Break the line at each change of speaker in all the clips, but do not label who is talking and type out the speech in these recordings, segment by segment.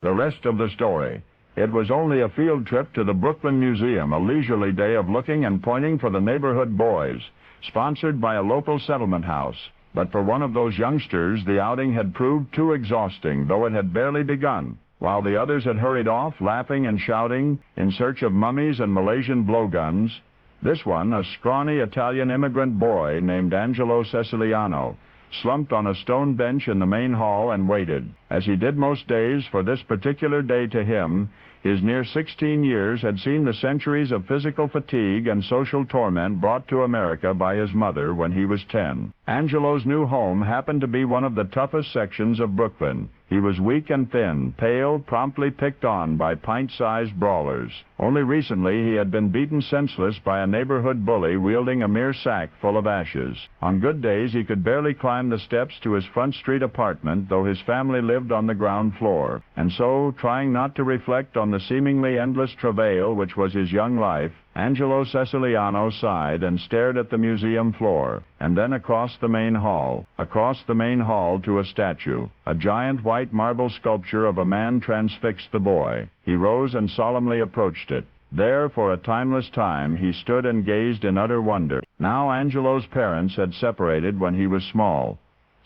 The rest of the story. It was only a field trip to the Brooklyn Museum, a leisurely day of looking and pointing for the neighborhood boys, sponsored by a local settlement house. But for one of those youngsters, the outing had proved too exhausting, though it had barely begun. While the others had hurried off, laughing and shouting, in search of mummies and Malaysian blowguns, this one, a scrawny Italian immigrant boy named Angelo Ceciliano, slumped on a stone bench in the main hall and waited, as he did most days. For this particular day to him, his near 16 years had seen the centuries of physical fatigue and social torment brought to America by his mother when he was 10. Angelo's new home happened to be one of the toughest sections of Brooklyn. He was weak and thin, pale, promptly picked on by pint-sized brawlers. Only recently he had been beaten senseless by a neighborhood bully wielding a mere sack full of ashes. On good days he could barely climb the steps to his front street apartment, though his family lived on the ground floor. And so, trying not to reflect on the seemingly endless travail which was his young life, Angelo Ceciliano sighed and stared at the museum floor, and then across the main hall to a statue. A giant white marble sculpture of a man transfixed the boy. He rose and solemnly approached it. There, for a timeless time, he stood and gazed in utter wonder. Now Angelo's parents had separated when he was small.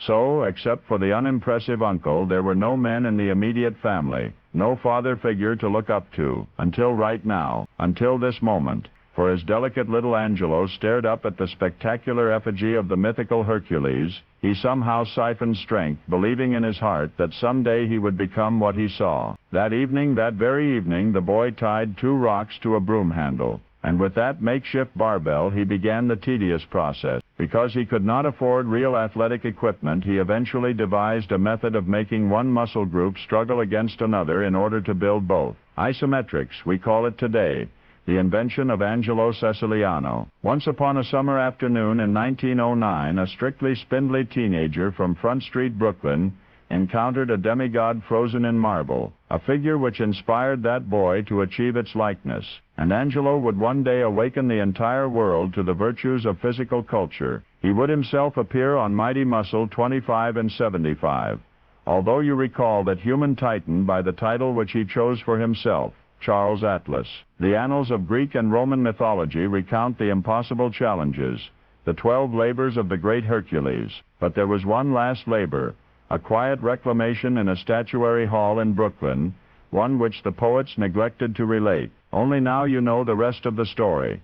So, except for the unimpressive uncle, there were no men in the immediate family, no father figure to look up to, until right now, until this moment. For as delicate little Angelo stared up at the spectacular effigy of the mythical Hercules, he somehow siphoned strength, believing in his heart that someday he would become what he saw. That very evening, the boy tied 2 rocks to a broom handle, and with that makeshift barbell he began the tedious process. Because he could not afford real athletic equipment, he eventually devised a method of making one muscle group struggle against another in order to build both. Isometrics, we call it today, the invention of Angelo Ceciliano. Once upon a summer afternoon in 1909, a strictly spindly teenager from Front Street, Brooklyn, encountered a demigod frozen in marble, a figure which inspired that boy to achieve its likeness. And Angelo would one day awaken the entire world to the virtues of physical culture. He would himself appear on Mighty Muscle 25 and 75. Although you recall that human titan by the title which he chose for himself, Charles Atlas. The annals of Greek and Roman mythology recount the impossible challenges, the 12 labors of the great Hercules. But there was one last labor, a quiet reclamation in a statuary hall in Brooklyn, one which the poets neglected to relate. Only now you know the rest of the story.